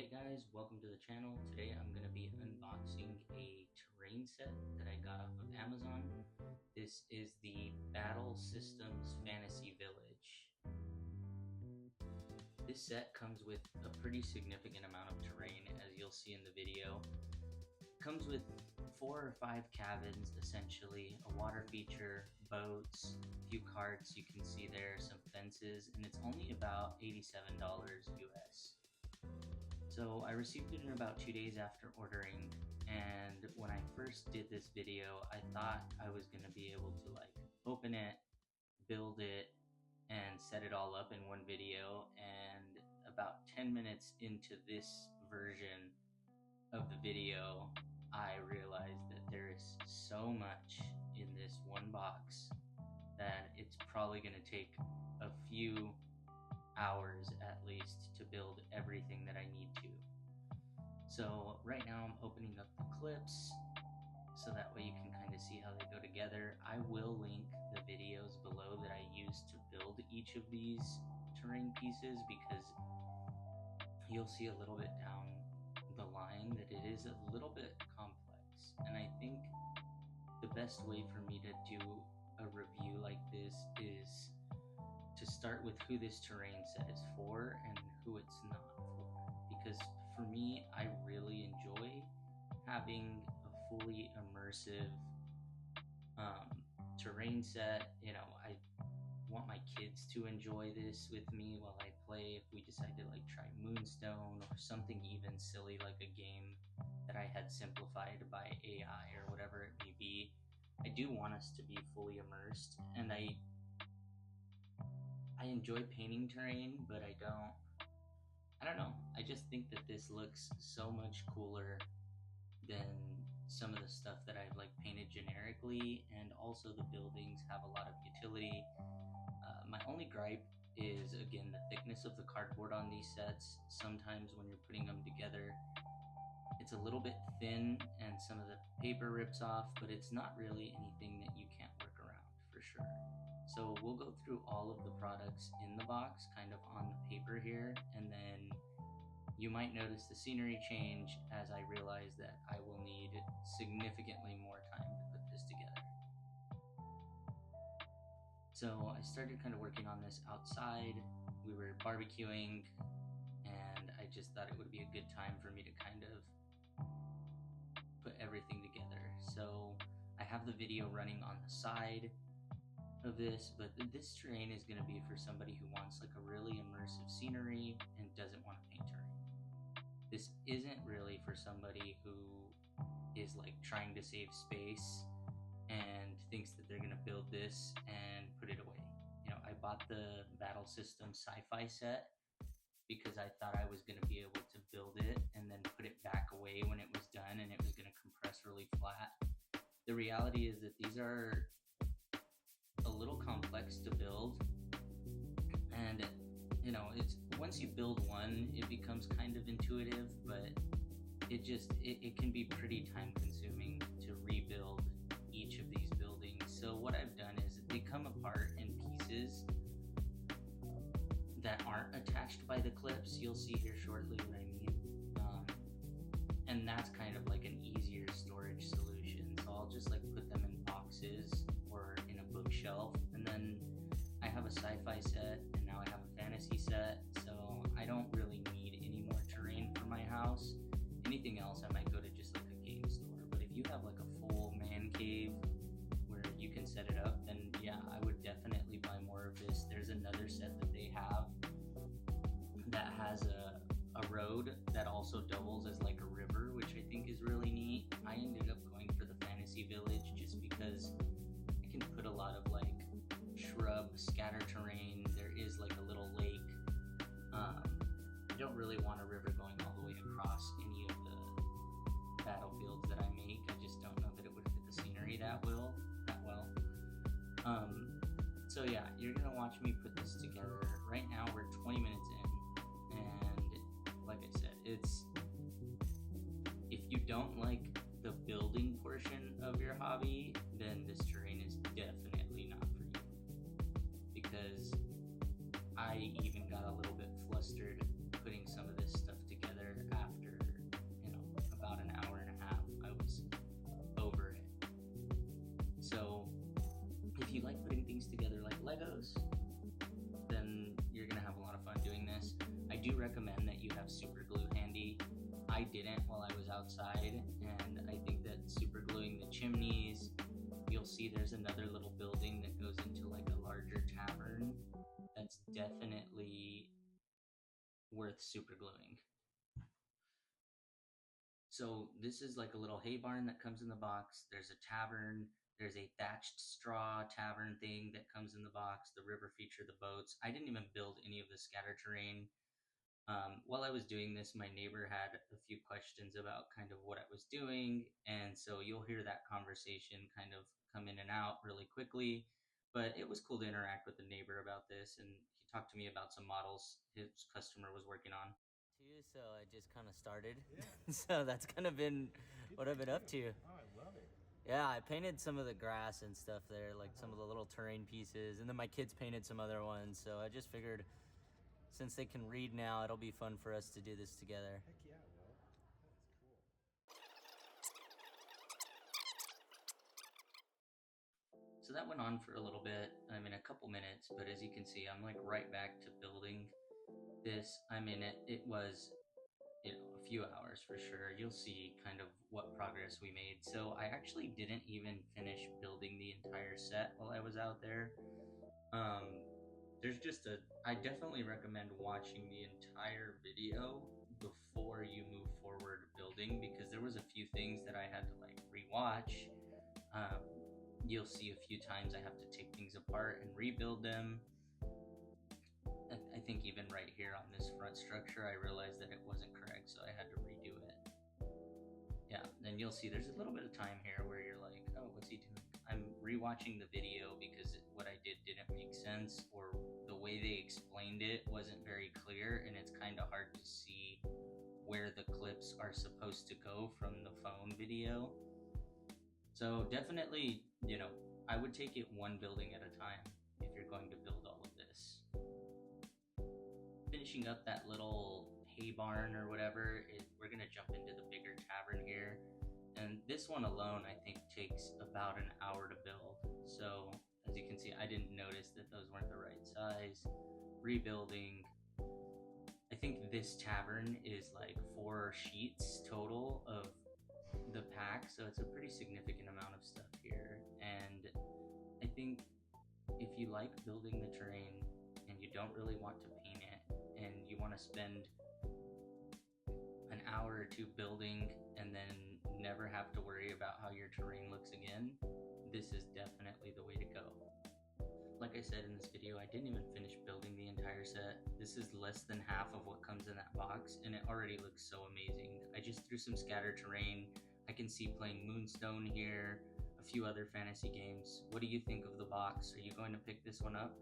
Hey guys, welcome to the channel. Today I'm going to be unboxing a terrain set that I got off of Amazon. This is the Battle Systems Fantasy Village. This set comes with a pretty significant amount of terrain, as you'll see in the video. It comes with 4 or 5 cabins, essentially, a water feature, boats, a few carts you can see there, some fences, and it's only about $87 US. So I received it in about 2 days after ordering, and when I first did this video, I thought I was going to be able to open it, build it, and set it all up in one video, and about 10 minutes into this version of the video, I realized that there is so much in this one box that it's probably going to take a few hours at least to build everything that I need to. So right now I'm opening up the clips so that way you can kind of see how they go together. I will link the videos below that I used to build each of these terrain pieces, because you'll see a little bit down the line that it is a little bit complex, and I think the best way for me to do a review like this is to start with who this terrain set is for and who it's not for, because for me, I really enjoy having a fully immersive terrain set. I want my kids to enjoy this with me while I play. If we decide to try Moonstone or something even silly like a game that I had simplified by AI or whatever it may be, I do want us to be fully immersed, and I enjoy painting terrain, but I don't know. I just think that this looks so much cooler than some of the stuff that I've painted generically, and also the buildings have a lot of utility. My only gripe is, again, the thickness of the cardboard on these sets. Sometimes when you're putting them together, it's a little bit thin and some of the paper rips off, but it's not really anything that you can't work around, for sure. So we'll go through all of the products in the box kind of on the paper here, and then you might notice the scenery change as I realize that I will need significantly more time to put this together. So I started kind of working on this outside. We were barbecuing, and I just thought it would be a good time for me to kind of put everything together. So I have the video running on the side of this, but this terrain is going to be for somebody who wants a really immersive scenery and doesn't want to paint terrain. This isn't really for somebody who is trying to save space and thinks that they're going to build this and put it away. I bought the Battle System sci-fi set because I thought I was going to be able to build it and then put it back away when it was done, and it was going to compress really flat. The reality is that these are a little complex to build, and it's once you build one, it becomes kind of intuitive, but it can be pretty time consuming to rebuild each of these buildings. So what I've done is they come apart in pieces that aren't attached by the clips. You'll see here shortly what I mean, and that's kind of an easier storage solution. So I'll just put them in boxes or in a bookshelf, and then I have a sci-fi set, and now I have a fantasy set, so I don't really need any more terrain for my house. Anything else, I might go to just a game store. But if you have a full man cave where you can set it up, then yeah, I would definitely buy more of this. There's another set that they have that has a road that also doubles as a river, which I think is really neat. I ended up going for the Fantasy Village just because I can put a lot of shrub scatter terrain. There is a little lake. I don't really want a river going all the way across any of the battlefields that I make. I just don't know that it would fit the scenery that well. So yeah, you're gonna watch me put this together. Right now we're 20 minutes in, and like I said, if you don't like the building portion of your hobby, then this terrain is definitely not for you, because I even got a little bit flustered putting some of this stuff together do recommend that you have super glue handy. I didn't while I was outside, and I think that super gluing the chimneys, you'll see there's another little building that goes into like a larger tavern. That's definitely worth super gluing. So this is like a little hay barn that comes in the box. There's a tavern. There's a thatched straw tavern thing that comes in the box. The river feature, the boats. I didn't even build any of the scatter terrain. While I was doing this, my neighbor had a few questions about kind of what I was doing, and so you'll hear that conversation kind of come in and out really quickly. But it was cool to interact with the neighbor about this, and he talked to me about some models his customer was working on. Too, so I just kind of started. Yeah. So that's kind of been what I've been up to. Oh, I love it. Yeah, I painted some of the grass and stuff there, like some of the little terrain pieces, and then my kids painted some other ones. So I just figured, since they can read now, it'll be fun for us to do this together. Heck yeah, Will. That's cool. So that went on for a little bit, I mean a couple minutes, but as you can see, I'm like right back to building this. I mean, it was, you know, a few hours for sure. You'll see kind of what progress we made. So I actually didn't even finish building the entire set while I was out there. There's just I definitely recommend watching the entire video before you move forward building, because there was a few things that I had to like rewatch. You'll see a few times I have to take things apart and rebuild them. I think even right here on this front structure, I realized that it wasn't correct, so I had to redo it. Yeah, then you'll see there's a little bit of time here where you're like, oh, what's he doing? I'm rewatching the video because what I did didn't make sense, or the way they explained it wasn't very clear, and it's kind of hard to see where the clips are supposed to go from the phone video. So definitely, you know, I would take it one building at a time if you're going to build all of this. Finishing up that little hay barn or whatever, we're going to jump into the bigger tavern here. And this one alone, I think, takes about an hour to build. So as you can see, I didn't notice that those weren't the right size. Rebuilding, I think this tavern is like 4 sheets total of the pack, so it's a pretty significant amount of stuff here. And I think if you like building the terrain and you don't really want to paint it, and you want to spend an hour or two building and then never have to worry about how your terrain looks again, this is definitely the way to go. Like I said in this video, I didn't even finish building the entire set. This is less than half of what comes in that box, and it already looks so amazing. I just threw some scatter terrain. I can see playing Moonstone here, a few other fantasy games. What do you think of the box? Are you going to pick this one up?